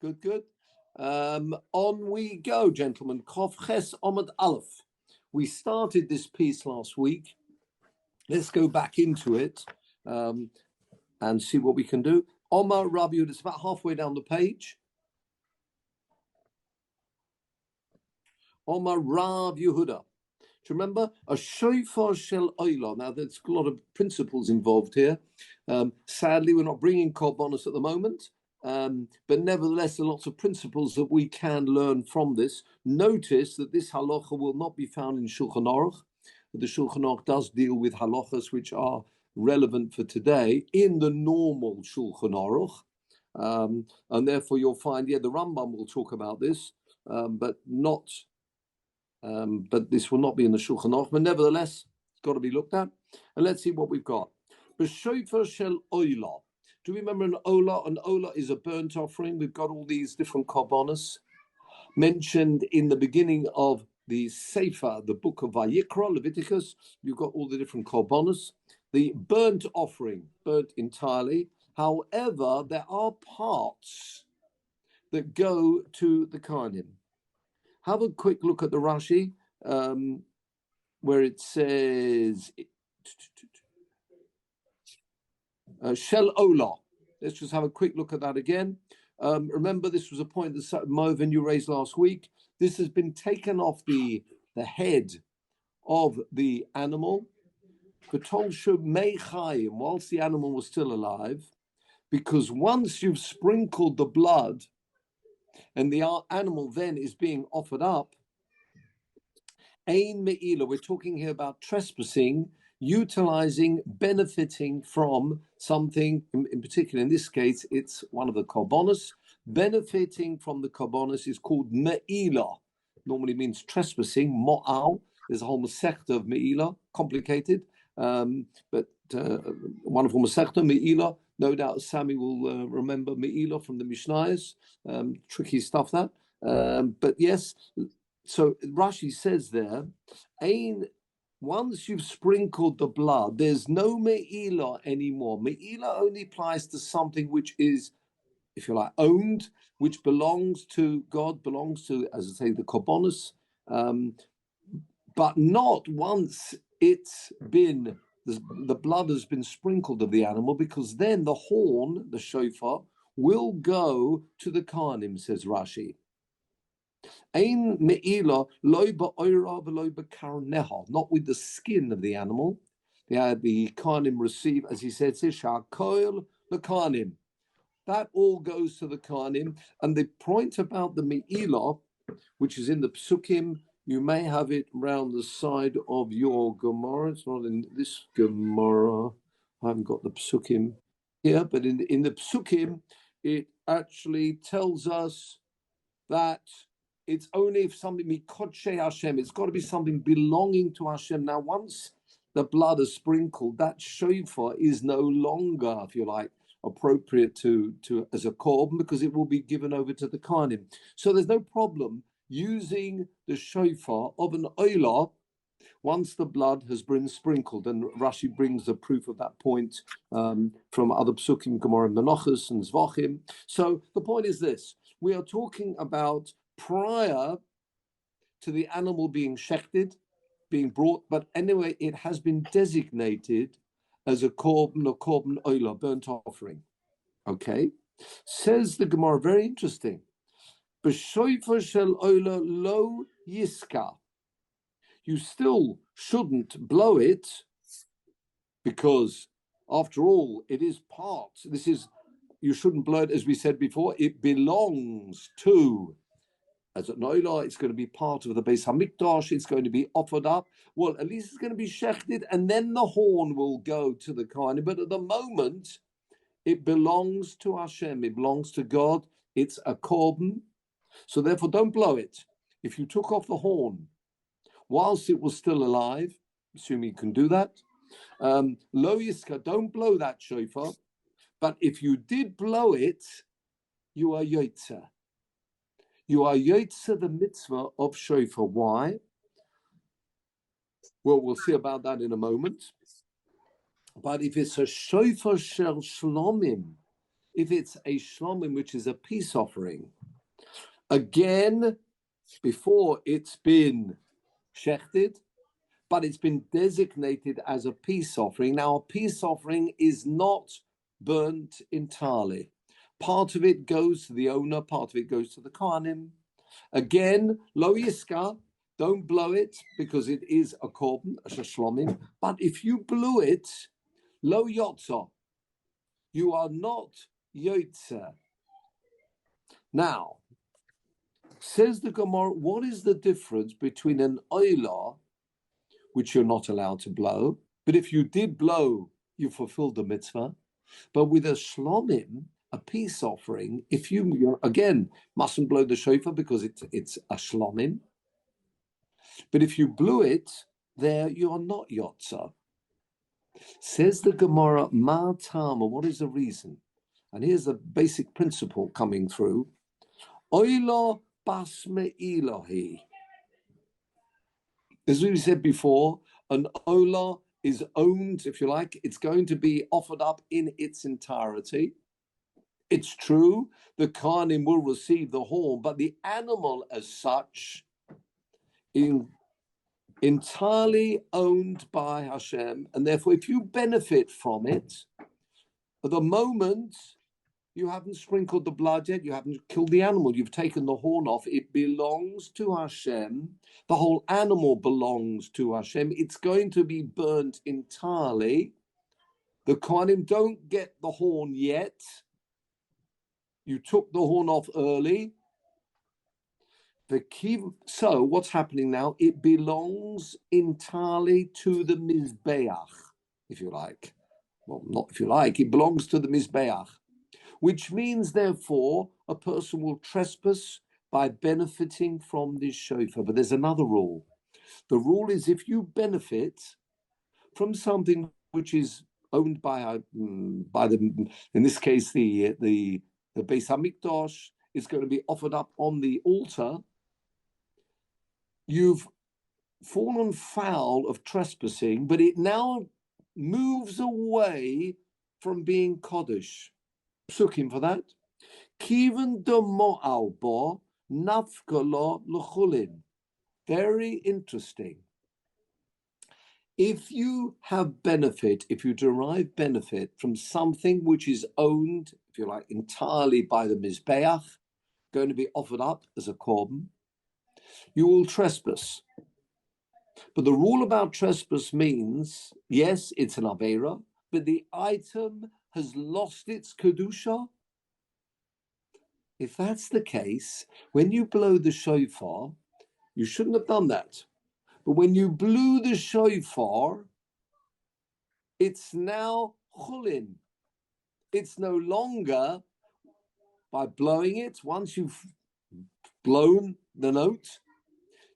Good, good. On we go, gentlemen. Kof Ches Omad Aleph. We started this piece last week. Let's go back into it and see what we can do. Omar Rav Yehuda, it's about halfway down the page. Omar Rav Yehuda. Do you remember? A shofar shel oila. Now, there's a lot of principles involved here. Sadly, we're not bringing korbanos at the moment. But nevertheless, there are lots of principles that we can learn from this. Notice that this halacha will not be found in Shulchan Aruch. The Shulchan Aruch does deal with halachas which are relevant for today in the normal Shulchan Aruch. And therefore you'll find, the Rambam will talk about this, but this will not be in the Shulchan Aruch. But nevertheless, it's got to be looked at. And let's see what we've got. B'shofar shel oila. Do you remember an ola? An ola is a burnt offering. We've got all these different korbanos mentioned in the beginning of the Sefer, the book of Vayikra, Leviticus. You've got all the different korbanos. The burnt offering, burnt entirely. However, there are parts that go to the Kohanim. Have a quick look at the Rashi, where it says Shel Ola. Let's just have a quick look at that again. Remember, this was a point that Moven you raised last week. This has been taken off the head of the animal, whilst the animal was still alive, because once you've sprinkled the blood and the animal then is being offered up, Ein Me'ila, we're talking here about trespassing, utilizing, benefiting from something, in particular, in this case, it's one of the korbanos. Benefiting from the korbanos is called Me'ila. Normally means trespassing, Mo'al. There's a whole masechta of Me'ila, complicated, but wonderful masechta, Me'ila. No doubt Sami will remember Me'ila from the Mishnayos. Tricky stuff, that. But yes, so Rashi says there, once you've sprinkled the blood, there's no Me'ila anymore. Me'ila only applies to something which is, if you like, owned, which belongs to God, belongs to, as I say, the korbanos, but not once it's been, the blood has been sprinkled of the animal, because then the horn, the shofar, will go to the Kohanim, says Rashi. Ein me'ila loy ba'oira v'loy b'karneha, not with the skin of the animal. The Kohanim receive, as he said, sha'koil the Kohanim. That all goes to the Kohanim. And the point about the me'ila, which is in the Psukim, you may have it round the side of your Gemara. It's not in this Gemara. I haven't got the Psukim here, but in the Psukim, it actually tells us that it's only if something mikodshe Hashem. It's got to be something belonging to Hashem. Now, once the blood is sprinkled, that shofar is no longer, if you like, appropriate to as a korban, because it will be given over to the Kohanim. So there's no problem using the shofar of an oila once the blood has been sprinkled. And Rashi brings the proof of that point from other psukim, Gemara Menachos and Zvachim. So the point is this: we are talking about prior to the animal being shechted, being brought, but anyway, it has been designated as a korban oila, burnt offering. Okay? Says the Gemara, very interesting. B'shofar shel oila lo yiska. You still shouldn't blow it, because after all, it is part. You shouldn't blow it, as we said before, it belongs to, as an oila, it's going to be part of the Beis Hamikdash, it's going to be offered up. Well, at least it's going to be shechted, and then the horn will go to the Kohanim. But at the moment, it belongs to Hashem, it belongs to God, it's a korban. So therefore, don't blow it. If you took off the horn whilst it was still alive, assuming you can do that, lo yiska, don't blow that shofar. But if you did blow it, you are yotzer. You are yotzer the mitzvah of shofar. Why? Well, we'll see about that in a moment. But if it's a shofar shel shlomim, if it's a shlomim, which is a peace offering, again, before it's been shechted, but it's been designated as a peace offering. Now, a peace offering is not burnt entirely. Part of it goes to the owner, part of it goes to the kohanim. Again, lo yiska, don't blow it because it is a korban, a shlomim. But if you blew it, lo yotza, you are not yotza. Now, says the Gemara, what is the difference between an oila, which you're not allowed to blow, but if you did blow, you fulfilled the mitzvah, but with a shlomim, a peace offering, if you again mustn't blow the shofar because it's a shlomim, but if you blew it, there you are not yotza. Says the Gemara, ma tama, what is the reason? And here's the basic principle coming through. Oila basme Elohi. As we said before, an ola is owned, if you like, it's going to be offered up in its entirety. It's true, the kohanim will receive the horn, but the animal as such, entirely owned by Hashem, and therefore if you benefit from it, at the moment, you haven't sprinkled the blood yet, you haven't killed the animal, you've taken the horn off, it belongs to Hashem, the whole animal belongs to Hashem, it's going to be burnt entirely. The kohanim don't get the horn yet, you took the horn off early. So what's happening now? It belongs entirely to the Mizbeach, if you like. Well, not if you like, it belongs to the Mizbeach. Which means, therefore, a person will trespass by benefiting from this shofar. But there's another rule. The rule is if you benefit from something which is owned by the, in this case, the Beis Hamikdash is going to be offered up on the altar, you've fallen foul of trespassing, but it now moves away from being Kodesh. Psukim for that. Kiven domo albo nafkalo l'chulin. Very interesting. If you have benefit, if you derive benefit from something which is owned, if you like, entirely by the Mizbeach, going to be offered up as a korban, you will trespass. But the rule about trespass means, yes, it's an Aveira, but the item has lost its Kedusha. If that's the case, when you blow the shofar, you shouldn't have done that. But when you blew the shofar, it's now chulin. It's no longer, by blowing it, once you've blown the note,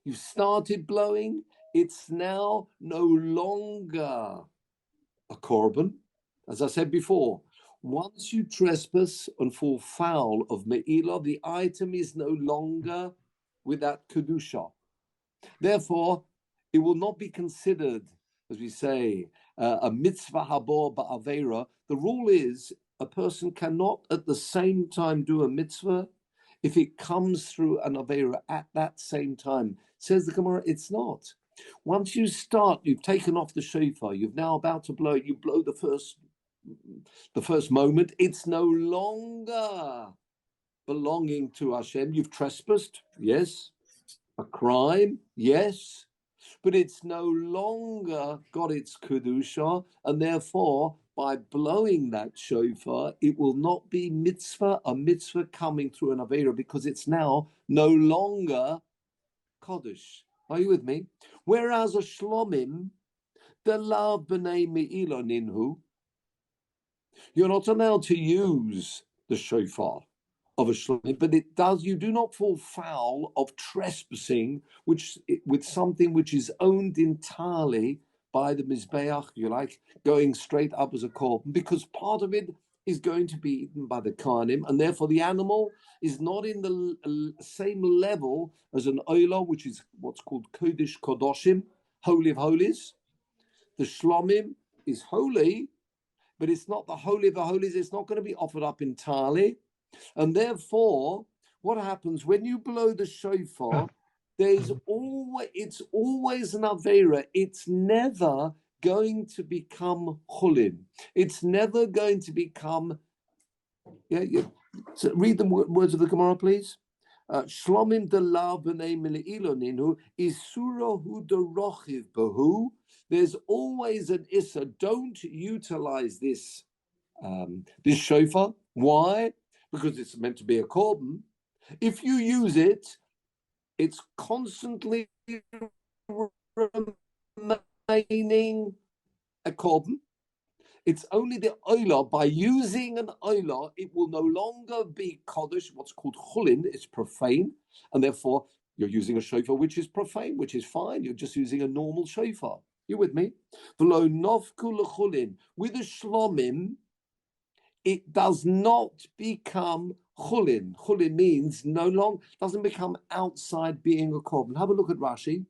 you've started blowing, it's now no longer a korban. As I said before, once you trespass and fall foul of me'ilah, the item is no longer with that kedusha. Therefore, it will not be considered, as we say, a mitzvah habor ba'avera. The rule is a person cannot at the same time do a mitzvah if it comes through an avera at that same time. Says the Gemara, it's not. Once you start, you've taken off the shofar, you've now about to blow it, you blow the first moment, it's no longer belonging to Hashem. You've trespassed, yes. A crime, yes. But it's no longer got its kedusha, and therefore, by blowing that shofar, it will not be a mitzvah coming through an avera, because it's now no longer kodesh. Are you with me? Whereas a shlomim, the la b'nei me'ilo ninhu, you're not allowed to use the shofar of a shlomim, but you do not fall foul of trespassing with something which is owned entirely by the Mizbeach, you like, going straight up as a korban, because part of it is going to be eaten by the Kohanim, and therefore the animal is not in the same level as an oila, which is what's called Kodesh Kodoshim, Holy of Holies. The Shlomim is holy, but it's not the Holy of the Holies. It's not going to be offered up entirely. And therefore, what happens when you blow the shofar, it's always an Avera. It's never going to become chulin. It's never going to become, So read the words of the Gemara, please. Shlomim de la b'nei mil'iloninu isura hu derochiv behu. There's always an issa. Don't utilize this this shofar. Why? Because it's meant to be a korban. If you use it, it's constantly remaining a korban. It's only the oila. By using an oila, it will no longer be kodesh, what's called chulin. It's profane, and therefore you're using a shofar which is profane, which is fine. You're just using a normal shofar. You with me? V'lo novku lechulin. With a shlomim, it does not become chulin. Chulin means doesn't become outside being a korban. Have a look at Rashi.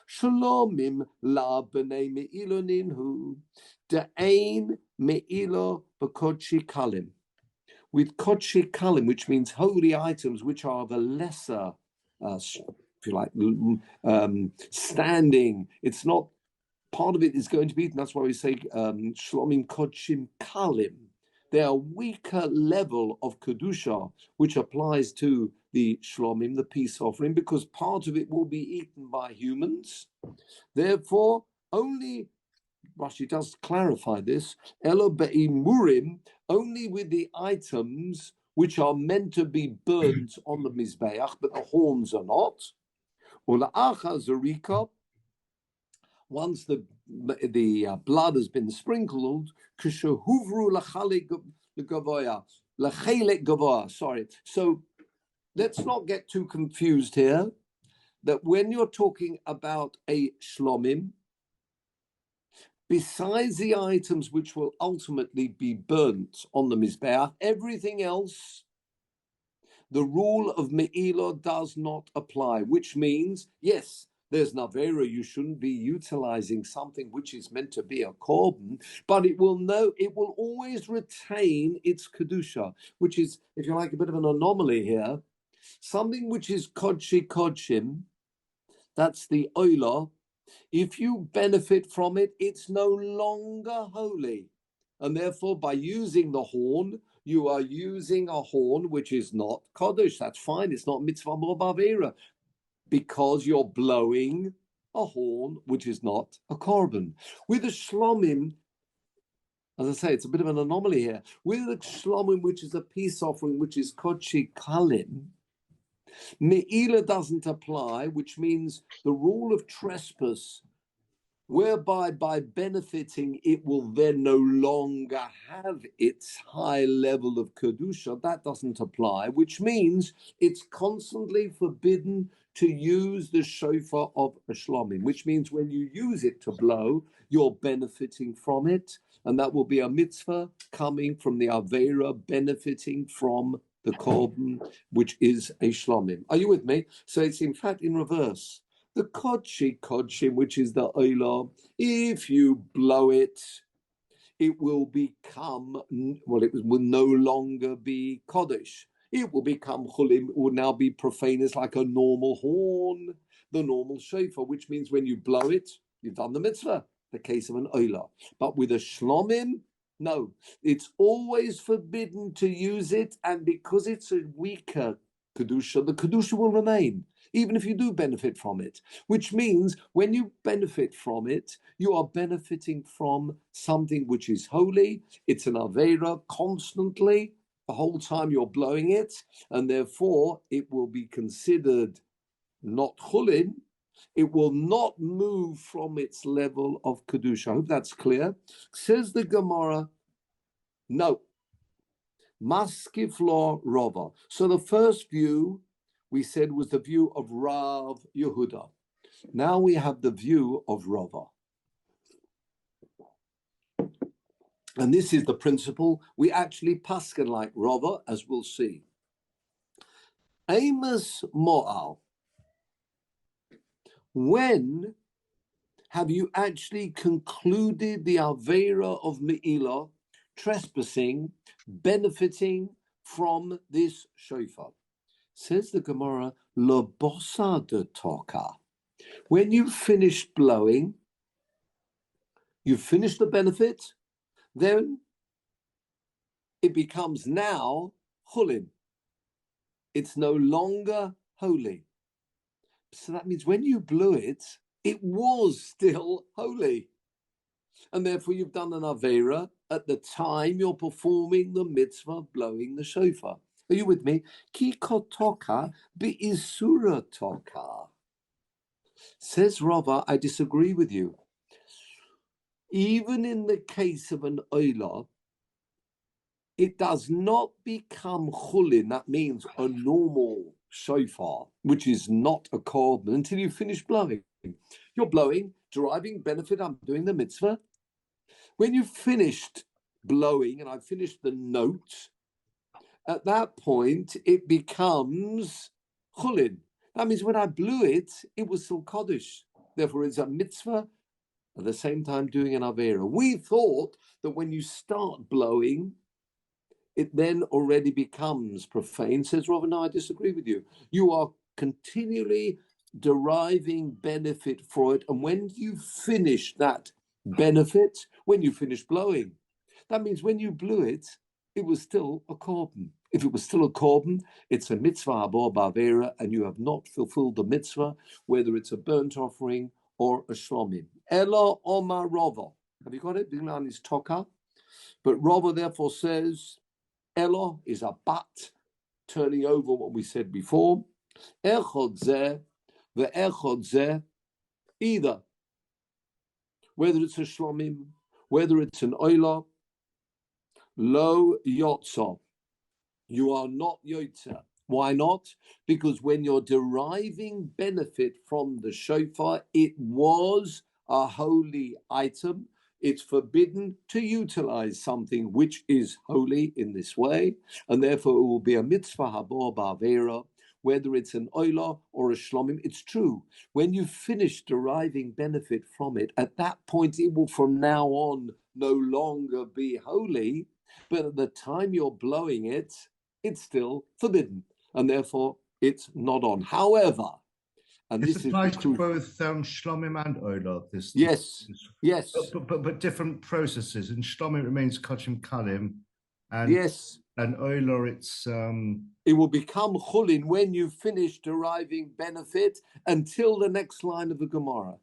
Shalomim la b'nei me'ilonin hu de'ein me'ilo b'kodshi kalim. With kodshi kalim, which means holy items, which are the lesser, if you like, standing. It's not, part of it is going to be, and that's why we say shlomim kodshim kalim. They're a weaker level of kedusha, which applies to the shlomim, the peace offering, because part of it will be eaten by humans. Therefore, only, Rashi does clarify this, elo be'imurim, only with the items which are meant to be burnt on the mizbeach, but the horns are not. Ula'acha zarika, once the blood has been sprinkled, sorry. So let's not get too confused here, that when you're talking about a shlomim, besides the items which will ultimately be burnt on the mizbeach, everything else, the rule of me'ilah does not apply, which means, yes, there's Navera, you shouldn't be utilizing something which is meant to be a korban, but it will always retain its kedusha, which is, if you like, a bit of an anomaly here. Something which is kodshi kodshim, that's the oila. If you benefit from it, it's no longer holy. And therefore, by using the horn, you are using a horn which is not kodesh. That's fine. It's not mitzvah b'avera, because you're blowing a horn which is not a korban. With a shlomim, as I say, it's a bit of an anomaly here. With a shlomim, which is a peace offering, which is kodshi kalim, me'ilah doesn't apply, which means the rule of trespass, whereby by benefiting it will then no longer have its high level of kedusha, that doesn't apply, which means it's constantly forbidden to use the shofar of a shlomim, which means when you use it to blow, you're benefiting from it, and that will be a mitzvah coming from the Avera, benefiting from the korban, which is a shlomim. Are you with me? So it's in fact in reverse. The kodshim, which is the oila, if you blow it, it will become, well, it will no longer be kodesh. It will become chulim, it will now be profane as like a normal horn, the normal shofar, which means when you blow it, you've done the mitzvah, the case of an oila. But with a shlomim, no, it's always forbidden to use it, and because it's a weaker kedusha, the kedusha will remain, even if you do benefit from it, which means when you benefit from it, you are benefiting from something which is holy. It's an avera constantly, the whole time you're blowing it, and therefore it will be considered not chulin. It will not move from its level of kedusha. I hope that's clear. Says the Gemara, no. Maskif lo rova. So the first view we said was the view of Rav Yehuda. Now we have the view of Rava. And this is the principle. We actually paskin like Rava, as we'll see. Amos Mo'al. When have you actually concluded the Avera of Me'ilah trespassing, benefiting from this shofar. Says the Gemara, Lobosa de Toka. When you've finished blowing, you've finished the benefit, then it becomes now chulin. It's no longer holy. So that means when you blew it, it was still holy. And therefore you've done an avera at the time you're performing the mitzvah of blowing the shofar. Are you with me? Ki kotoka bi'isura toka. Says Rava, I disagree with you. Even in the case of an oila, it does not become chulin. That means a normal shofar, which is not a korban, until you finish blowing. You're blowing, deriving benefit. I'm doing the mitzvah. When you've finished blowing, and I've finished the note, at that point, it becomes chulin. That means when I blew it, it was still Kaddish. Therefore, it's a mitzvah, at the same time doing an avera. We thought that when you start blowing, it then already becomes profane. Says Robin, no, I disagree with you. You are continually deriving benefit for it. And when you finish that benefit, when you finish blowing, that means when you blew it, it was still a korban. If it was still a korban, it's a mitzvah abor ba'avera, and you have not fulfilled the mitzvah, whether it's a burnt offering or a shlomim. Elo Omar Rava. Have you got it? The line is toka. But Rava therefore says, Elo is a bat, turning over what we said before. Echod zeh, ve'echod zeh, either. Whether it's a shlomim, whether it's an oila, lo yotza. You are not yotza. Why not? Because when you're deriving benefit from the shofar, it was a holy item. It's forbidden to utilize something which is holy in this way, and therefore it will be a mitzvah habor ba'avera, whether it's an oila or a shlomim. It's true. When you finish deriving benefit from it, at that point it will from now on no longer be holy, but at the time you're blowing it, it's still forbidden, and therefore it's not on. However, and this applies to both shlomim and oila. Yes. But different processes. In shlomim it remains kachim kalim, and yes, and oila it's it will become chulin when you finish deriving benefit until the next line of the Gemara.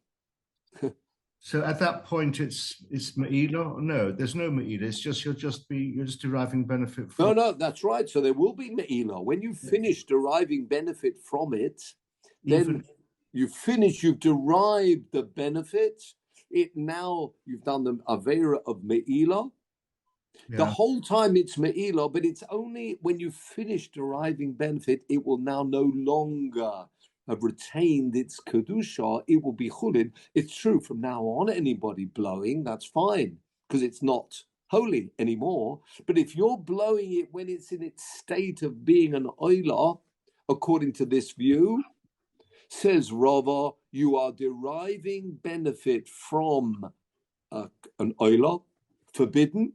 So at that point it's me'ila? No, there's no me'ila. It's just you're just deriving benefit from. No, that's right. So there will be me'ila when you finish deriving benefit from it. Then you've derived the benefit. You've done the avera of me'ila. Yeah. The whole time it's me'ila, but it's only when you finish deriving benefit, it will now no longer have retained its kedusha. It will be chulin. It's true, from now on, anybody blowing, that's fine, because it's not holy anymore. But if you're blowing it when it's in its state of being an oila, according to this view, says Rava, you are deriving benefit from an oila, forbidden.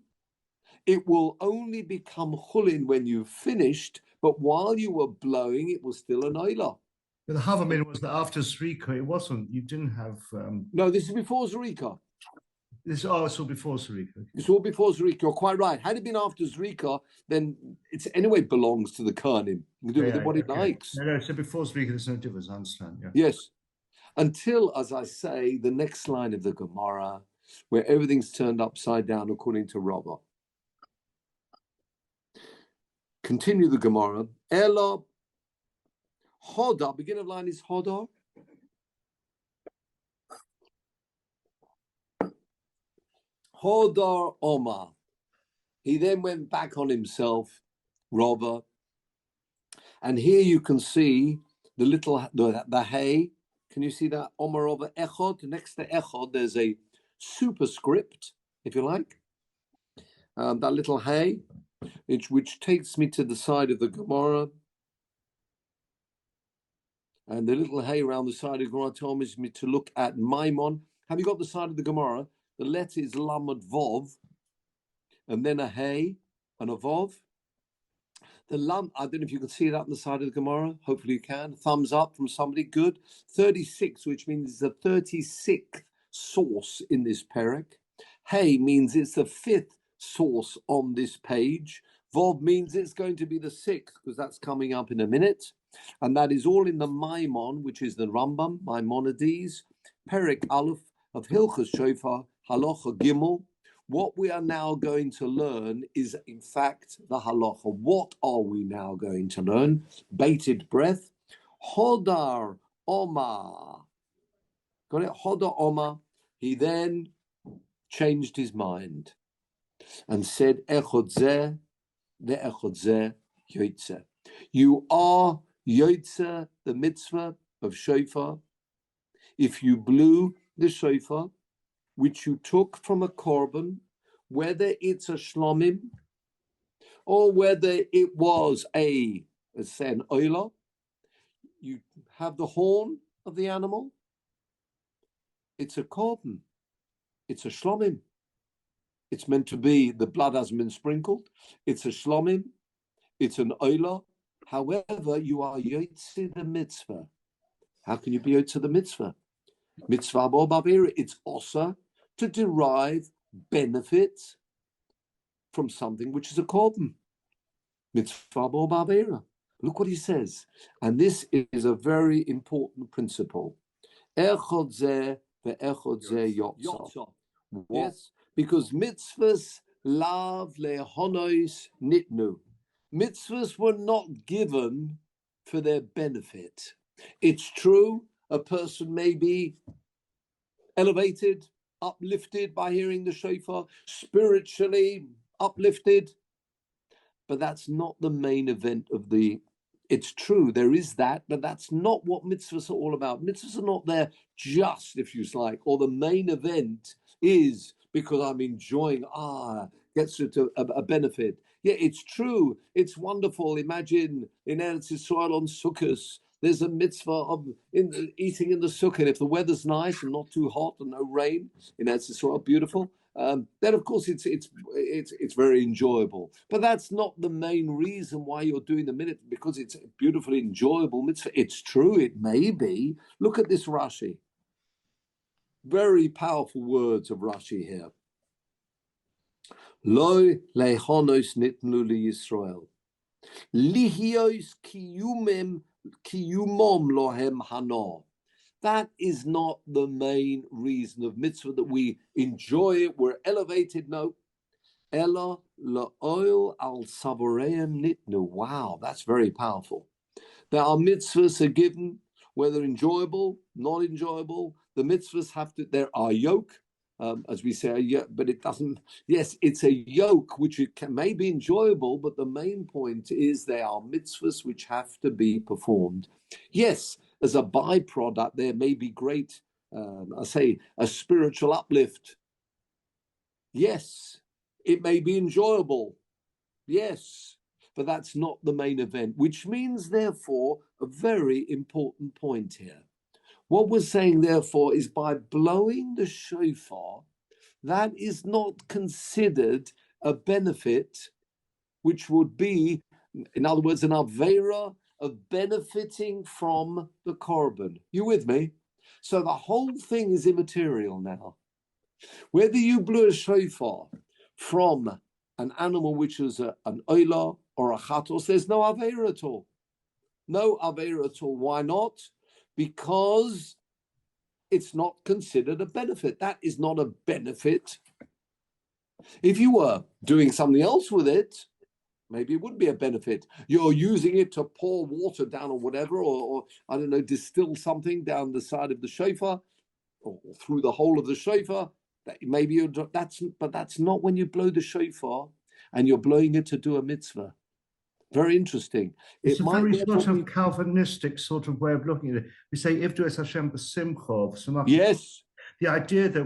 It will only become chulin when you've finished, but while you were blowing, it was still an oila. But the Havamin was that after Zrika, it wasn't. You didn't have. No, this is before Zrika. It's all before Zrika. It's all before Zrika. You're quite right. Had it been after Zrika, then it's anyway belongs to the Kohanim. You can do with it what it likes. No, so before Zrika, there's no difference. I understand. Yeah. Yes. Until, as I say, the next line of the Gemara, where everything's turned upside down according to Rava. Continue the Gemara. Ela Hoda, beginning of line is Hoda. Hodar Omar. He then went back on himself, Rava. And here you can see the hay. Can you see that? Omar over Echod. Next to Echod, there's a superscript, if you like. That little hay, which takes me to the side of the Gemara. And the little hay around the side of the Gemara tells me to look at Maimon. Have you got the side of the Gemara? The letter is Lamed Vov. and then a hey, and a vov. The lam, I don't know if you can see it up on the side of the Gemara. Hopefully you can. Thumbs up from somebody. Good. 36, which means the 36th source in this perek. Hey means it's the 5th source on this page. Vov means it's going to be the 6th, because that's coming up in a minute. And that is all in the Maimon, which is the Rambam, Maimonides, Perek Aleph of Hilchos Shofar, Halacha Gimel. What we are now going to learn is, in fact, the halacha. What are we now going to learn? Bated breath. Hodar Omar. Got it? Hodar Omar. He then changed his mind and said, Echod zeh ve'echod zeh yotzeh. You are yotzeh, the mitzvah of shofar. If you blew the shofar, which you took from a korban, whether it's a shlomim or whether it was an oila, you have the horn of the animal, it's a korban, it's a shlomim. It's meant to be, the blood hasn't been sprinkled, it's a shlomim, it's an oila. However, you are yotze the mitzvah. How can you be yotze the mitzvah? Mitzvah bo bavera, it's also to derive benefit from something which is a korban. Mitzvah bo bavera. Look what he says. And this is a very important principle. Echod zeh ve'echod zeh yotzah. Yes, because mitzvahs lav lehonos nitnu. Mitzvahs were not given for their benefit. It's true, a person may be elevated, uplifted by hearing the shofar, spiritually uplifted, but that's not the main event of the. It's true, there is that, but that's not what mitzvahs are all about. Mitzvahs are not there just, if you like, or the main event is because I'm enjoying, gets to a benefit. Yeah, it's true, it's wonderful. Imagine in Eretz Yisrael on Sukkot, there's a mitzvah of eating in the sukkah. And if the weather's nice and not too hot and no rain, in Eretz Yisrael, beautiful. Then of course it's very enjoyable. But that's not the main reason why you're doing the minute, because it's a beautifully enjoyable mitzvah. It's true, it may be. Look at this Rashi. Very powerful words of Rashi here. Loi lehonos nitnu li Yisrael. Lihios kiyumim kiyumom lohem hano. That is not the main reason of mitzvah, that we enjoy it, we're elevated. No. Ella la'oil al savoreim nitnu. Wow, that's very powerful. There are mitzvahs are given, whether enjoyable, not enjoyable. The mitzvahs have to, there are yoke, as we say, but it doesn't, yes, it's a yoke which may be enjoyable, but the main point is they are mitzvahs which have to be performed. Yes, as a byproduct, there may be great, a spiritual uplift. Yes, it may be enjoyable. Yes, but that's not the main event, which means, therefore, a very important point here. What we're saying, therefore, is by blowing the shofar, that is not considered a benefit, which would be, in other words, an avera of benefiting from the korban. You with me? So the whole thing is immaterial now. Whether you blew a shofar from an animal which is an oila or a chatos, there's no avera at all. No avera at all. Why not? Because it's not considered a benefit. That is not a benefit. If you were doing something else with it, maybe it would be a benefit. You're using it to pour water down or whatever, or I don't know, distill something down the side of the shofar or through the hole of the shofar. Maybe but that's not when you blow the shofar and you're blowing it to do a mitzvah. Very interesting. It's a very sort of Calvinistic sort of way of looking at it. We say Ivdu es Hashem b'simcha. Yes. The idea that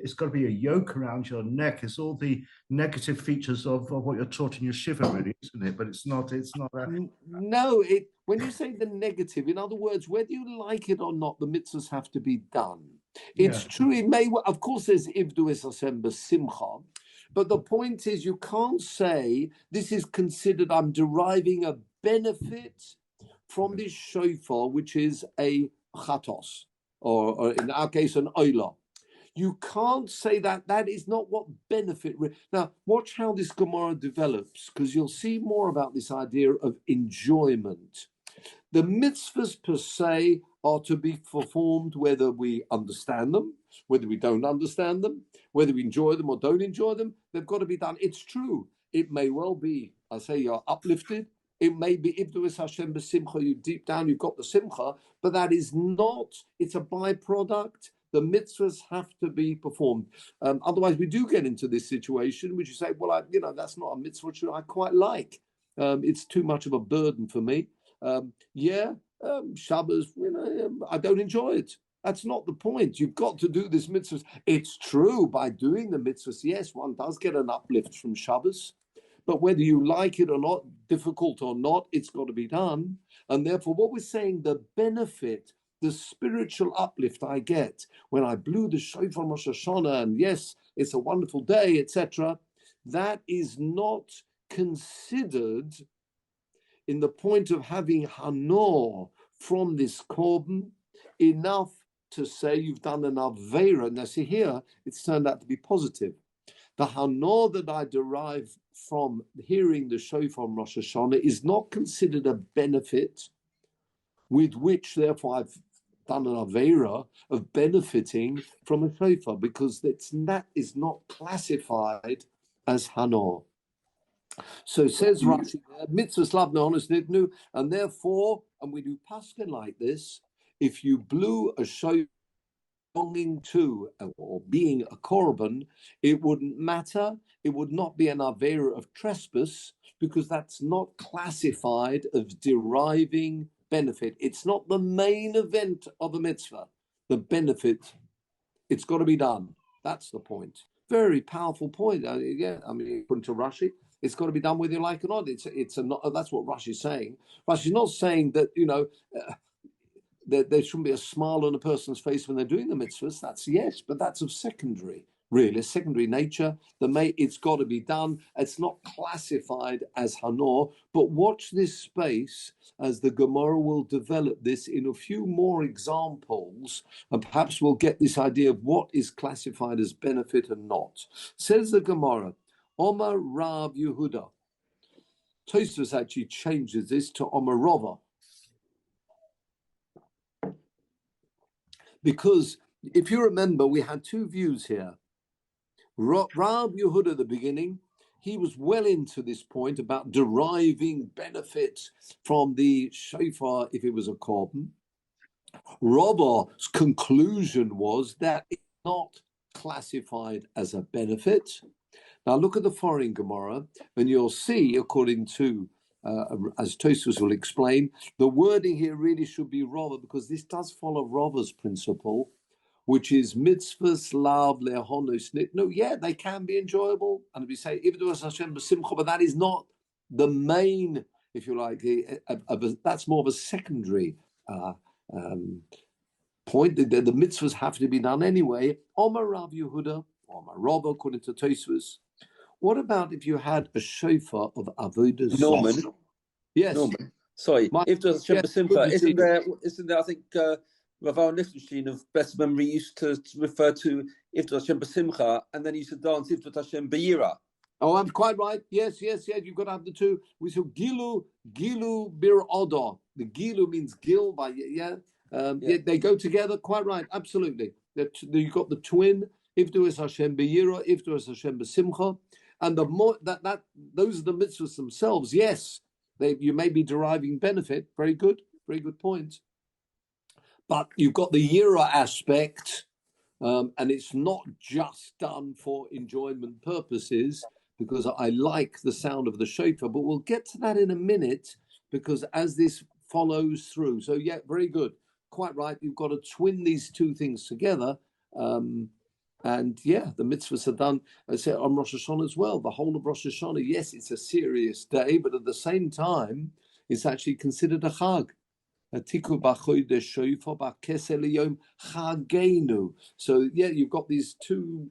it's got to be a yoke around your neck is all the negative features of what you're taught in your shiva, really, isn't it? But it's not that. No, when you say the negative, in other words, whether you like it or not, the mitzvahs have to be done. It's true. It may, of course, there's Ivdu es Hashem b'simcha, But the point is, you can't say this is considered, I'm deriving a benefit from this shofar, which is a chatos, or in our case, an oila. You can't say that. That is not what benefit. Now, watch how this Gemara develops, because you'll see more about this idea of enjoyment. The mitzvahs per se are to be performed whether we understand them, whether we don't understand them, whether we enjoy them or don't enjoy them. They've got to be done. It's true. It may well be, I say, you're uplifted. It may be Ibdu Hashem b'simcha. You deep down, you've got the simcha, but that is not. It's a byproduct. The mitzvahs have to be performed. Otherwise, we do get into this situation, which you say, well, that's not a mitzvah which I quite like. It's too much of a burden for me. Shabbos, I don't enjoy it. That's not the point. You've got to do this mitzvahs. It's true, by doing the mitzvahs, yes, one does get an uplift from Shabbos. But whether you like it or not, difficult or not, it's got to be done. And therefore, what we're saying, the benefit, the spiritual uplift I get when I blew the shofar Rosh Hashanah, and yes, it's a wonderful day, etc., that is not considered in the point of having hanor from this korban enough to say you've done an aveira. Now see here, it's turned out to be positive. The hanor that I derive from hearing the shofar on Rosh Hashanah is not considered a benefit with which, therefore, I've done an aveira of benefiting from a shofar, because that is not classified as hanor. So says Rashi, mitzvahs lavna honest nitnu, and therefore, and we do paskin like this, if you blew a shofar belonging to or being a korban, it wouldn't matter. It would not be an avera of trespass, because that's not classified as deriving benefit. It's not the main event of a mitzvah. The benefit, it's got to be done. That's the point. Very powerful point. According to Rashi, it's got to be done whether you like it or not. It's not. That's what Rashi's saying. Rashi's not saying that there shouldn't be a smile on a person's face when they're doing the mitzvahs. That's yes, but that's of secondary nature. It's got to be done. It's not classified as hanor. But watch this space as the Gemara will develop this in a few more examples, and perhaps we'll get this idea of what is classified as benefit and not. Says the Gemara, Omar Rav Yehuda. Tosfos actually changes this to Omar Rava. Because if you remember, we had two views here. Rav Yehuda at the beginning, he was well into this point about deriving benefits from the shofar if it was a korban. Rava's conclusion was that it's not classified as a benefit. Now look at the foreign Gemara, and you'll see, according to as Tosfos will explain, the wording here really should be Rava, because this does follow Rava's principle, which is mitzvahs lav lehonos nit. No, yeah, they can be enjoyable, and we say Ivdu Hashem b'simcha, but that is not the main, if you like. That's more of a secondary point. The mitzvahs have to be done anyway. Omar Rav Yehuda, Omar Rava, according to Tosfos. What about if you had a shofar of avodah? Norman. Yes. Norman. Sorry. If there's a Simcha, isn't there, I think, Rav Lichtenstein of best memory used to refer to if there's a Simcha, and then he used to dance if there's Hashem Be'ira. Oh, I'm quite right. Yes. You've got to have the two. We saw Gilu Bir Oda. The Gilu means Gil by they go together. Quite right. Absolutely. You've got the twin. If there is Hashem Be'ira, if there is Hashem Be'simcha. And the more that those are the mitzvahs themselves. Yes, you may be deriving benefit. Very good point. But you've got the yira aspect, and it's not just done for enjoyment purposes, because I like the sound of the shofar. But we'll get to that in a minute, because as this follows through. So yeah, very good. Quite right. You've got to twin these two things together. And yeah, the mitzvahs are done, I say, on Rosh Hashanah as well. The whole of Rosh Hashanah, yes, it's a serious day, but at the same time, it's actually considered a chag. So yeah, you've got these two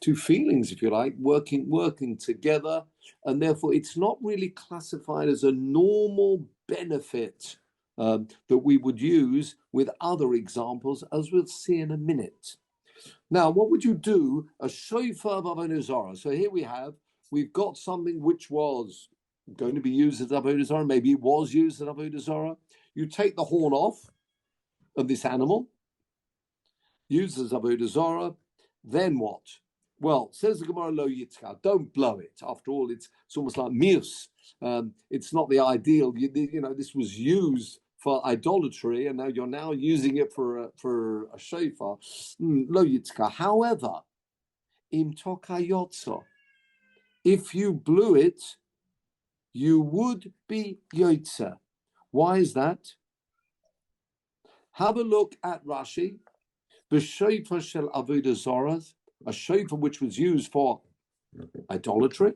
two feelings, if you like, working together, and therefore it's not really classified as a normal benefit that we would use with other examples, as we'll see in a minute. Now, what would you do? A shofar avodah zarah. So here we've got something which was going to be used as avodah zarah. Maybe it was used as avodah zarah. You take the horn off of this animal, used as avodah zarah. Then what? Well, says the Gemara lo yitzka, don't blow it. After all, it's almost like mius. It's not the ideal. This was used for idolatry, and now you're using it for a shofar. Lo yitzka. However, im tokayotzo, if you blew it, you would be yotze. Why is that? Have a look at Rashi. The shofar shel avodah zarah, a shofar which was used for idolatry.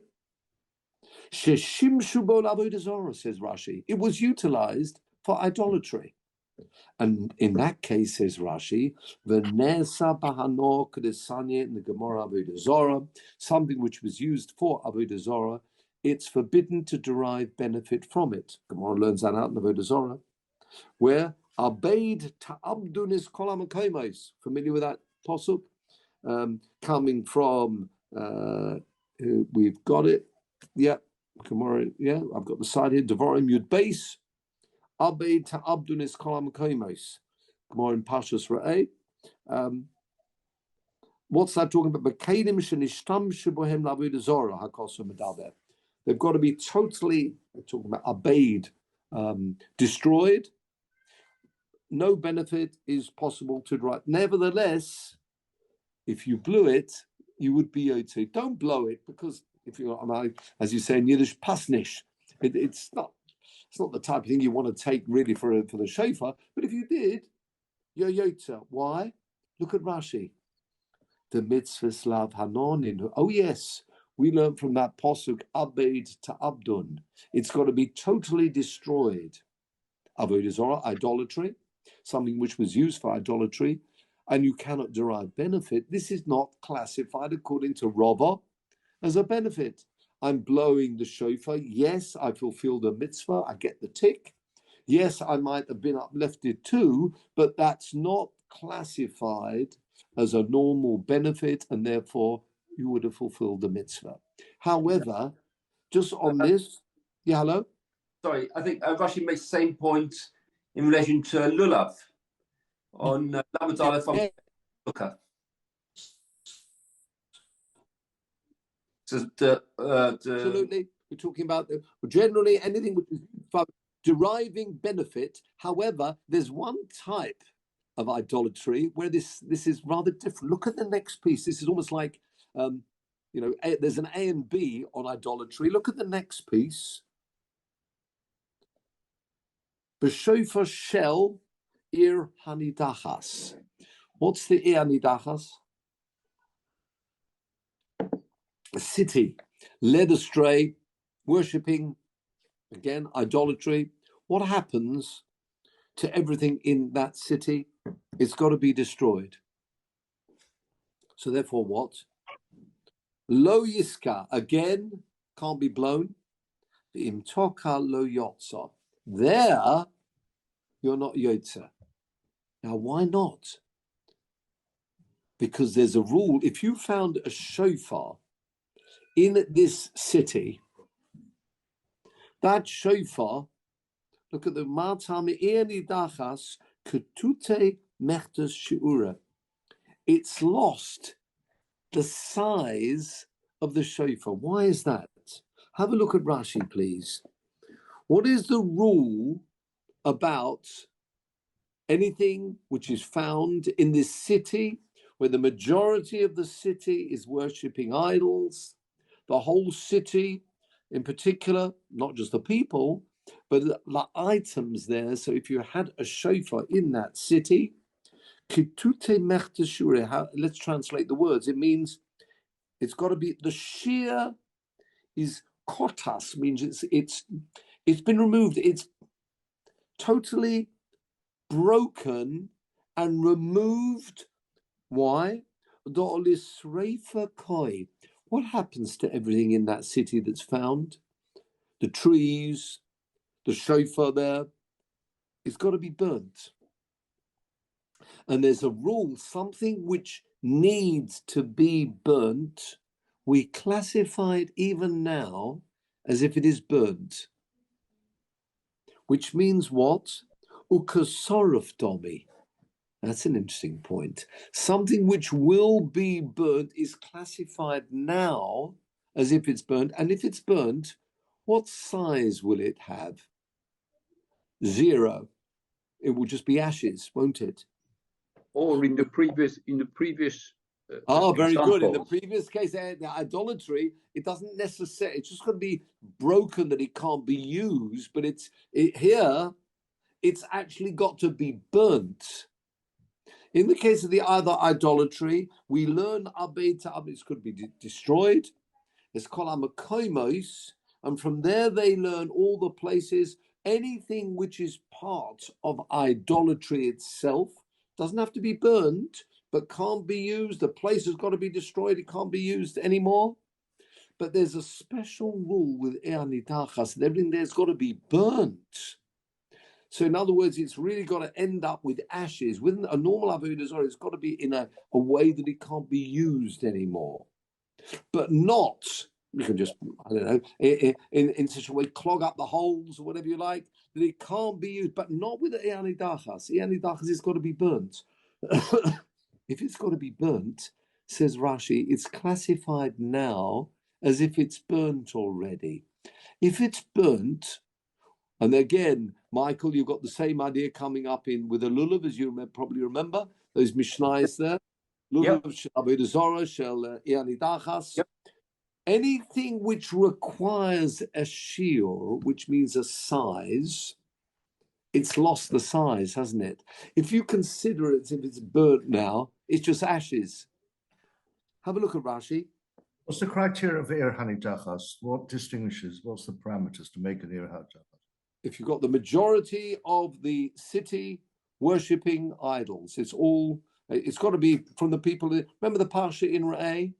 Sheshimshu bo avodah zarah, says Rashi. It was utilized for idolatry. And in that case, says Rashi, v'nesa bahano kedesanya in the Gemara avodah zarah, something which was used for avodah zarah, it's forbidden to derive benefit from it. Gemara learns that out in avodah zarah, where Abeid ta'abdunis kolam akomos. Familiar with that posuk? Coming from, we've got it. Yeah, Gemara. Yeah, I've got the side here. Devarim Yud Beis. Abeid ta'abdunis kolam akomos. Gemara in Pashas Ra'eh. What's that talking about? B'kedim shenishtam shebohem l'avodah zarah hakosu medaber. They've got to be totally, we're talking about abeid, destroyed. No benefit is possible to derive. Nevertheless, if you blew it, you would be yotze. Don't blow it, because if you, as you say in Yiddish, pasnish. It's not the type of thing you want to take really for the shofar. But if you did, you're yotze. Why? Look at Rashi. The mitzvahs lav hanonin. Oh yes, we learn from that posuk abeid to abdun. It's got to be totally destroyed. Avodah zarah, idolatry, something which was used for idolatry, and you cannot derive benefit. This is not classified according to Rava as a benefit. I'm blowing the shofar. Yes, I fulfilled the mitzvah. I get the tick. Yes, I might have been uplifted too, but that's not classified as a normal benefit, and therefore you would have fulfilled the mitzvah. However, just on this, yeah, hello? Sorry, I think Rashi makes the same point in relation to lulav on Lamed Aleph on Sukkah. So absolutely, we're talking about generally anything which is for deriving benefit. However, there's one type of idolatry where this is rather different. Look at the next piece. This is almost like there's an A and B on idolatry. Look at the next piece. B'shofar shel ir hanidachas. What's the ir hanidachas? A city led astray, worshipping, again, idolatry. What happens to everything in that city? It's got to be destroyed. So therefore what? Lo yiska, again, can't be blown. Imtoka lo yotza. There, you're not yotze. Now, why not? Because there's a rule. If you found a shofar in this city, that shofar, look at the Matami Dachas Ketute Mechtes Shiura. It's lost the size of the shofar. Why is that? Have a look at Rashi, please. What is the rule about anything which is found in this city where the majority of the city is worshipping idols? The whole city, in particular, not just the people, but the items there. So if you had a shofar in that city, let's translate the words. It means it's got to be, the shear is kotas, means it's been removed. It's totally broken and removed. Why? What happens to everything in that city that's found? The trees, the shofar there, it's got to be burnt. And there's a rule, something which needs to be burnt, we classify it even now as if it is burnt. Which means what? Ukasorov domi. That's an interesting point. Something which will be burnt is classified now as if it's burnt. And if it's burnt, what size will it have? 0. It will just be ashes, won't it? Or in the previous very examples. good. In the previous case, the idolatry, it doesn't necessarily, it's just going to be broken that it can't be used, but here, it's actually got to be burnt. In the case of the other idolatry, we learn it could be destroyed. It's called amakoimos, and from there they learn all the places, anything which is part of idolatry itself doesn't have to be burnt, but can't be used. The place has got to be destroyed. It can't be used anymore. But there's a special rule with e'anitachas that everything there's got to be burnt. So in other words, it's really got to end up with ashes. With a normal avodah zarah, it's got to be in a way that it can't be used anymore. But not, you can just, I don't know, in such a way, clog up the holes or whatever you like, that it can't be used, but not with the e'anidachas. E'anidachas has got to be burnt. If it's got to be burnt, says Rashi, it's classified now as if it's burnt already. If it's burnt, and again, Michael, you've got the same idea coming up with a lulav, as you probably remember, those mishnayos there. Lulav shel avodah zarah shel e'anidachas. Anything which requires a shiur, which means a size, it's lost the size, hasn't it? If you consider it as if it's burnt now, it's just ashes. Have a look at Rashi. What's the criteria of ir hanidachas? What distinguishes? What's the parameters to make an ir hanidachas? If you've got the majority of the city worshipping idols, it's got to be from the people. Remember the Parsha in Re'eh?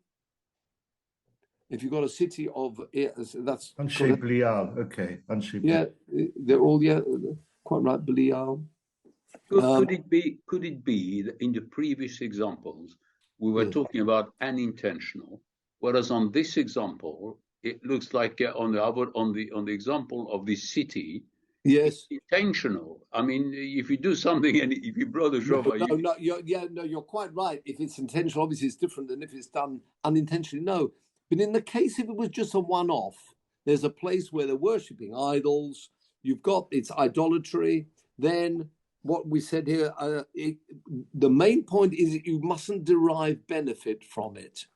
If you've got a city of that's Anshe Belial, okay. Yeah, they're all quite right, Belial. Could it be that in the previous examples we were talking about unintentional, whereas on this example it looks like on the example of the city, yes, it's intentional. I mean, if you do something and if you blow the shofar, you're quite right. If it's intentional, obviously it's different than if it's done unintentionally. No, but in the case if it was just a one-off, there's a place where they're worshipping idols. You've got it's idolatry. Then what we said here, the main point is that you mustn't derive benefit from it,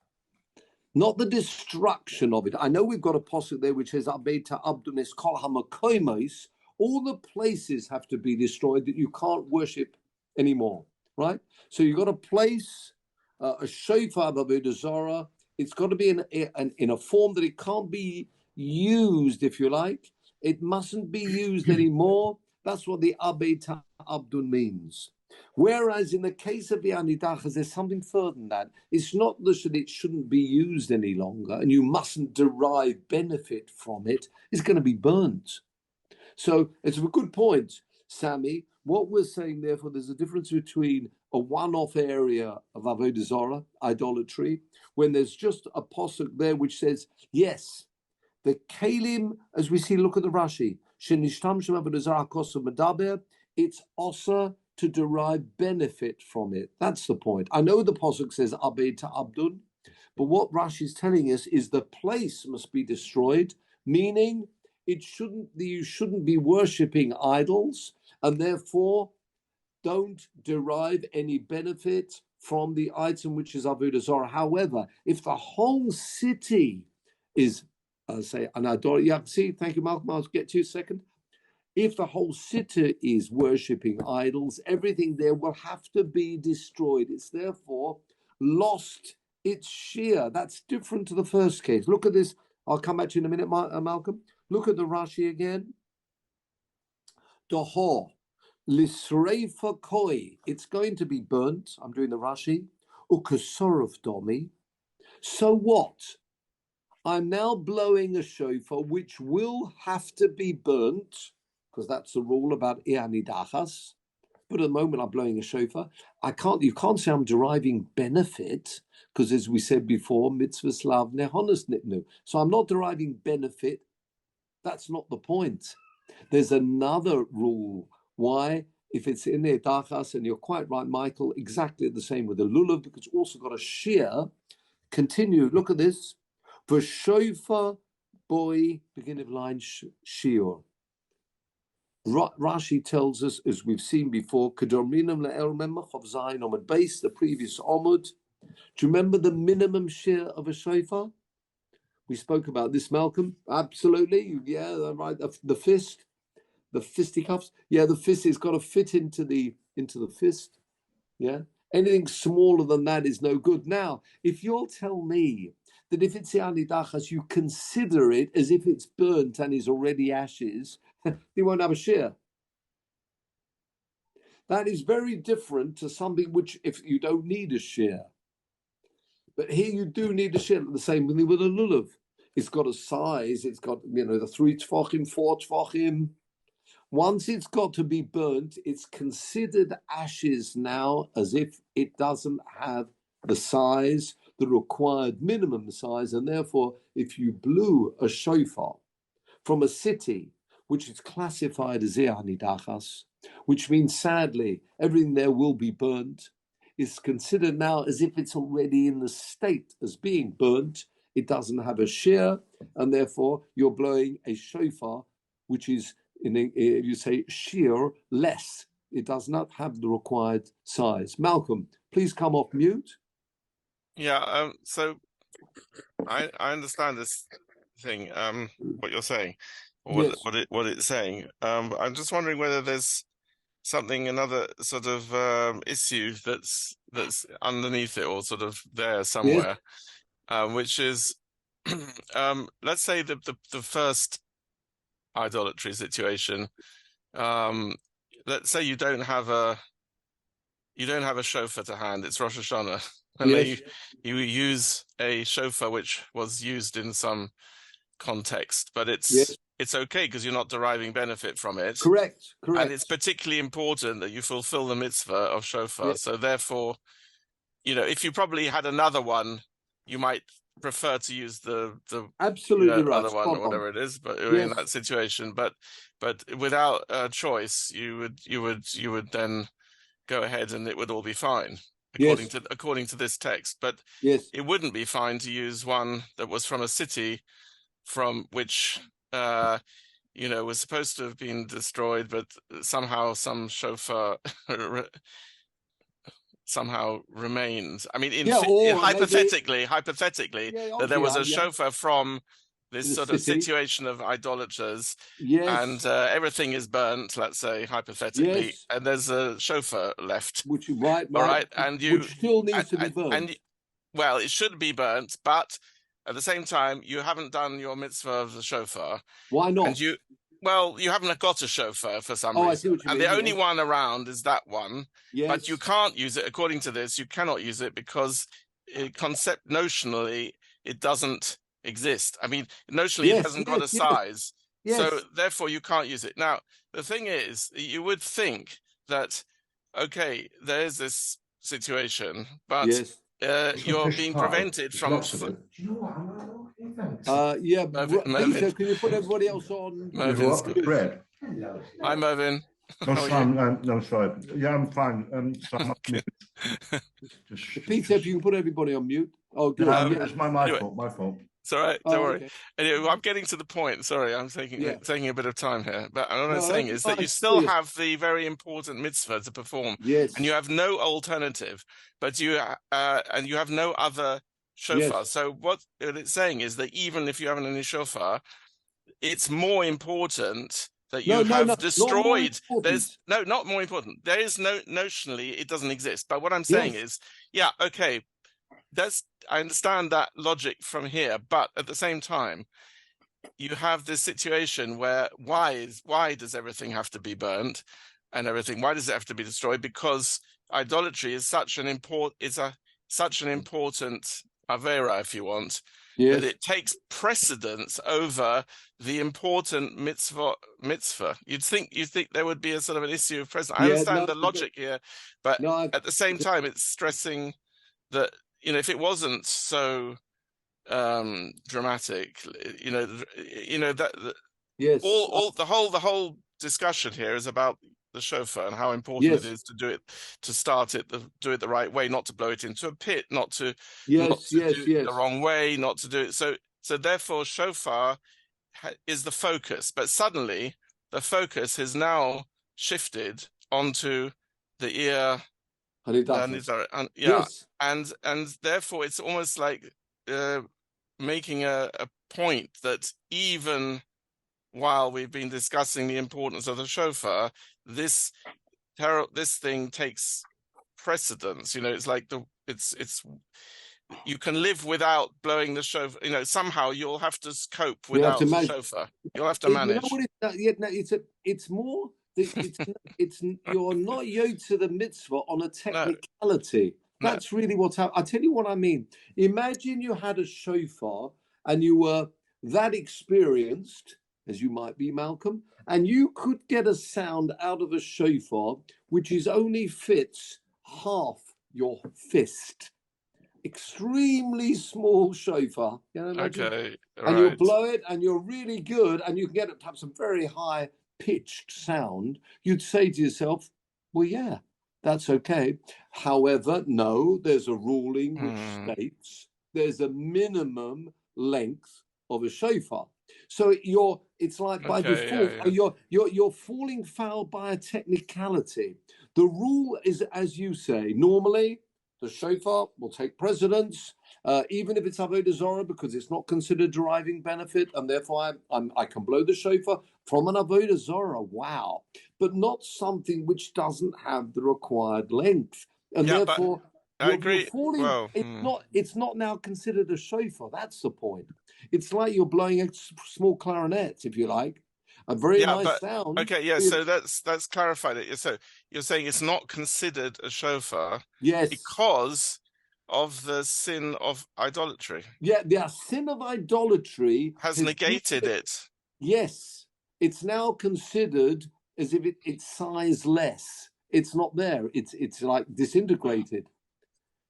not the destruction of it. I know we've got a posuk there which says "Abeta abdunis kol hamakoimos." All the places have to be destroyed that you can't worship anymore, right? So you've got a place, a shofar of avodah zarah. It's got to be in a form that it can't be used, if you like. It mustn't be used anymore. That's what the Abeta Abdun means. Whereas in the case of the Anidachas, there's something further than that. It's not that it shouldn't be used any longer and you mustn't derive benefit from it. It's going to be burnt. So it's a good point, Sammy. What we're saying, therefore, there's a difference between a one-off area of avodah zarah, idolatry, when there's just a posuk there which says, yes, the kalim, as we see, look at the Rashi, it's also to derive benefit from it. That's the point. I know the posuk says abed to abdun, but what Rashi is telling us is the place must be destroyed, meaning you shouldn't be worshipping idols, and therefore don't derive any benefit from the item which is avodah zarah. However, if the whole city is, say, an idol, see, thank you, Malcolm. I'll get to you a second. If the whole city is worshipping idols, everything there will have to be destroyed. It's therefore lost its shear. That's different to the first case. Look at this. I'll come back to you in a minute, Malcolm. Look at the Rashi again. Dohor, lisreifa koi. It's going to be burnt. I'm doing the Rashi. Ukasorov domi. So what? I'm now blowing a shofar which will have to be burnt, because that's the rule about Ianidachas. But at the moment I'm blowing a shofar. You can't say I'm deriving benefit, because as we said before, mitzvahs lav nehonas nitnu. So I'm not deriving benefit. That's not the point. There's another rule. Why? If it's in the dachas, and you're quite right, Michael, exactly the same with the lulav, because it's also got a shear. Continue, look at this. For shofar boy, beginning of line shiur. Rashi tells us, as we've seen before, Kedorminam le'el memach of Zayin Omid base, the previous Omid. Do you remember the minimum shear of a shofar? We spoke about this, Malcolm. Absolutely, yeah, right. The fist, the fisticuffs. Yeah, the fist has got to fit into the fist. Yeah, anything smaller than that is no good. Now, if you'll tell me that if it's Yanidachas, you consider it as if it's burnt and is already ashes, you won't have a shear. That is very different to something which, if you don't need a shear. But here you do need a shear. The same thing with a lulav. It's got a size. It's got, the 3 tefachim, 4 tefachim. Once it's got to be burnt, it's considered ashes now, as if it doesn't have the size, the required minimum size, and therefore, if you blew a shofar from a city which is classified as Ianidachas, which means sadly everything there will be burnt, is considered now as if it's already in the state as being burnt. It doesn't have a shear, and therefore you're blowing a shofar, which is, you say, shear less. It does not have the required size. Malcolm, please come off mute. Yeah, so I understand this thing, what you're saying, or Yes. what it's saying. I'm just wondering whether there's another sort of issue that's underneath it, or sort of there somewhere, which is, let's say the first idolatry situation. Let's say you don't have a shofar to hand. It's Rosh Hashanah, and you use a shofar which was used in some context, but it's okay because you're not deriving benefit from it. Correct. And it's particularly important that you fulfill the mitzvah of shofar. Yes. So therefore, if you probably had another one, you might prefer to use the absolutely right other one, or whatever it is, but in that situation, but without a choice, you would then go ahead and it would all be fine according to this text. But it wouldn't be fine to use one that was from a city from which was supposed to have been destroyed, but somehow some shofar somehow remained. I mean, hypothetically, that there was a shofar from this sort of situation of idolaters, and everything is burnt, let's say, hypothetically, and there's a shofar left. Which right, all right, and which still needs to be burnt. Well, it should be burnt, but at the same time, you haven't done your mitzvah of the shofar. Why not? And you haven't got a shofar for some reason. I see what you mean. The only one around is that one. Yes. But you can't use it, according to this, you cannot use it because notionally, it doesn't exist. I mean, notionally, it hasn't got a size. Yes. So therefore, you can't use it. Now, the thing is, you would think that, okay, there is this situation, but you're being prevented from... Peter, can you put everybody else on? Mervin's Bread. Hi, Mervin. No, sorry. Yeah, I'm fine. Peter, if you can put everybody on mute. Oh, good. It's my fault. It's all right. Don't worry. Okay. Anyway, I'm getting to the point. Sorry, I'm taking a bit of time here. But what I'm saying is that you still have the very important mitzvah to perform. Yes. And you have no alternative, but you have no other shofar. Yes. So what it's saying is that even if you haven't any shofar, it's more important that you have destroyed. There's not more important. There is notionally it doesn't exist. But what I'm saying is, okay, I understand that logic from here, but at the same time, you have this situation where why does everything have to be burnt and everything? Why does it have to be destroyed? Because idolatry is such an such an important avera, if you want, Yes. that it takes precedence over the important mitzvah. You'd think there would be a sort of an issue of precedence. I understand the logic here, but at the same time, it's stressing that, you know, if it wasn't so dramatic, yes, the whole discussion here is about the shofar and how important it is to do it, to start it, do it the right way, not to blow it into a pit, not to do it the wrong way, not to do it. So therefore, shofar is the focus, but suddenly the focus has now shifted onto the ear. Yes. And therefore it's almost like making a point that even while we've been discussing the importance of the shofar, this thing takes precedence. You know, it's like it's you can live without blowing the shofar. You know, somehow you'll have to cope without the shofar. You'll have to manage. You know what it's more. It's you're not yoked to the mitzvah on a technicality. That's really what's happening. I'll tell you what I mean. Imagine you had a shofar and you were that experienced as you might be, Malcolm, and you could get a sound out of a shofar which is only fits half your fist. Extremely small shofar. You know, okay, and you'll blow it and you're really good and you can get it to have some very high pitched sound. You'd say to yourself, well, yeah, that's okay. However, no, there's a ruling which states there's a minimum length of a shofar. So it's like by default, you're falling foul by a technicality. The rule is, as you say, normally the shofar will take precedence, even if it's avodah zarah, because it's not considered deriving benefit, and therefore I can blow the shofar from an avodah zarah. Wow, but not something which doesn't have the required length, and therefore I agree. It's not now considered a shofar. That's the point. It's like you're blowing a small clarinet, if you like. A very nice sound. Okay, yeah. So that's clarified it. So you're saying it's not considered a shofar, because of the sin of idolatry. Yeah, the sin of idolatry has negated it. Yes, it's now considered as if it's size less. It's not there. It's like disintegrated.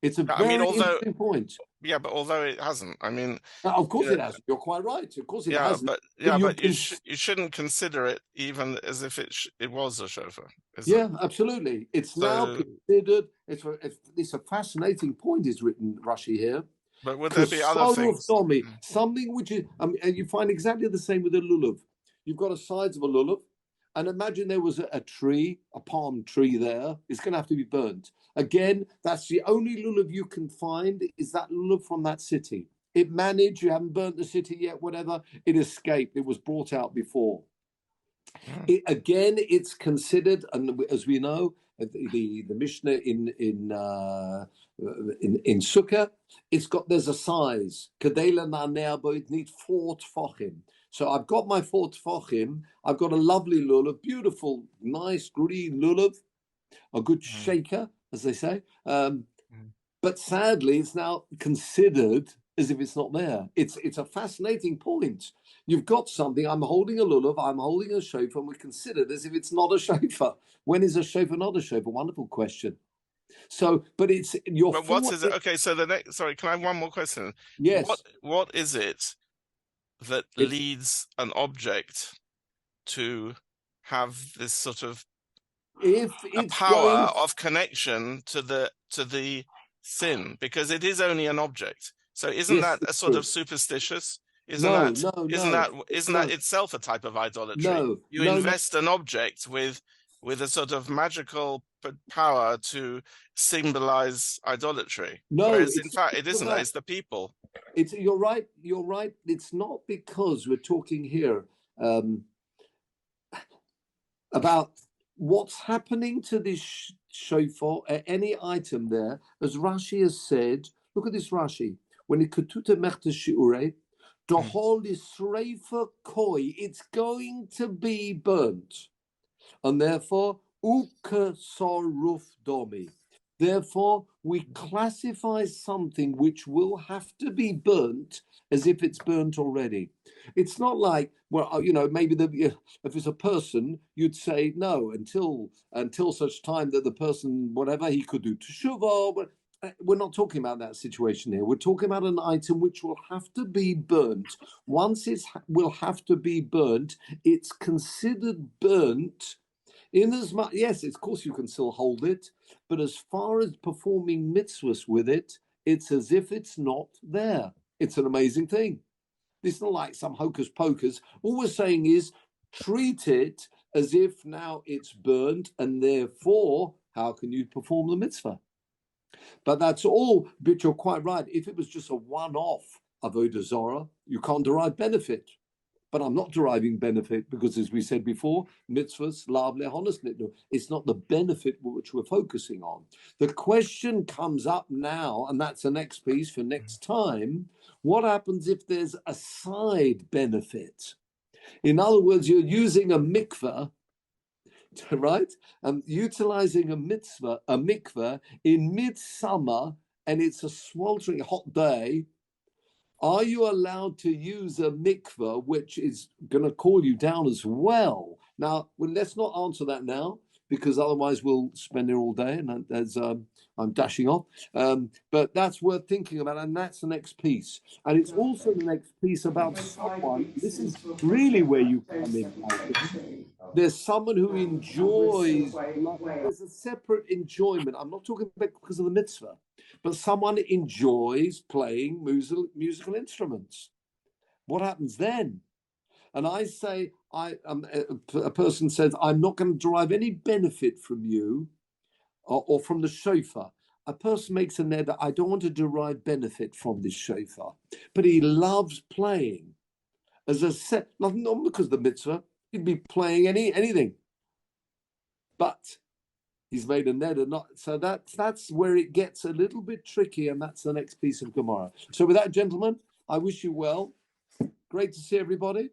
It's a very interesting point. Yeah, but although it hasn't, I mean, of course it hasn't. You're quite right. Of course it hasn't. But you shouldn't consider it even as if it was a shofar. Absolutely. It's now considered. It's a fascinating point. Is written Rashi here. But would there be other things? Something which is, and you find exactly the same with a lulav. You've got a sides of a lulav, and imagine there was a tree, a palm tree there. It's going to have to be burnt. Again, that's the only lulav you can find is that lulav from that city. It managed, you haven't burnt the city yet, whatever. It escaped. It was brought out before. It's considered, and as we know, the Mishnah in Sukkah, there's a size. Kadela na'neabo, it needs 4 tefachim. So I've got my 4 tefachim. I've got a lovely lulav, beautiful, nice green lulav, a good shaker, as they say. But sadly, it's now considered as if it's not there. It's a fascinating point. You've got something. I'm holding a lulav. I'm holding a shofar, and we're considered as if it's not a shofar. When is a shofar not a shofar? Wonderful question. So, but it's your. But what is it? Okay, so the next. Sorry, can I have one more question? Yes. What is it that leads an object to have this sort of power of connection to the sin? Because it is only an object. So isn't that a sort of superstitious? Isn't that itself a type of idolatry? No, you invest an object with a sort of magical power to symbolize idolatry. No, whereas in fact it isn't. It's the people. You're right. It's not because we're talking here about what's happening to this shofar, any item there. As Rashi has said, look at this Rashi. When it katuta mechta shiure, the whole isreifa koi, it's going to be burnt. And therefore, uka soruf domi. Therefore, we classify something which will have to be burnt as if it's burnt already. It's not like, well, maybe if it's a person, you'd say no until such time that the person, whatever he could do teshuvah. But we're not talking about that situation here. We're talking about an item which will have to be burnt. Once it will have to be burnt, it's considered burnt. In as much, yes, of course you can still hold it, but as far as performing mitzvahs with it, it's as if it's not there. It's an amazing thing. This is not like some hocus pocus. All we're saying is treat it as if now it's burnt, and therefore, how can you perform the mitzvah? But that's all. But you're quite right. If it was just a one-off avodah zarah, you can't derive benefit. But I'm not deriving benefit because, as we said before, mitzvahs, lav lehonos nitnu. It's not the benefit which we're focusing on. The question comes up now, and that's the next piece for next time. What happens if there's a side benefit? In other words, you're using a mikveh, right? And utilizing a mikveh in midsummer, and it's a sweltering hot day. Are you allowed to use a mikveh which is going to cool you down as well? Now, let's not answer that now, because otherwise we'll spend here all day, and as I'm dashing off. But that's worth thinking about, and that's the next piece. And it's also the next piece about someone. This is really where you come in. There's someone who enjoys. There's a separate enjoyment. I'm not talking about because of the mitzvah, but someone enjoys playing musical instruments. What happens then? And I say, a person says, I'm not going to derive any benefit from you or from the shofar. A person makes a neder, I don't want to derive benefit from this shofar, but he loves playing as a set, not because of the mitzvah, he'd be playing anything. But he's made a neder, not so that's where it gets a little bit tricky, and that's the next piece of Gemara. So with that, gentlemen, I wish you well. Great to see everybody.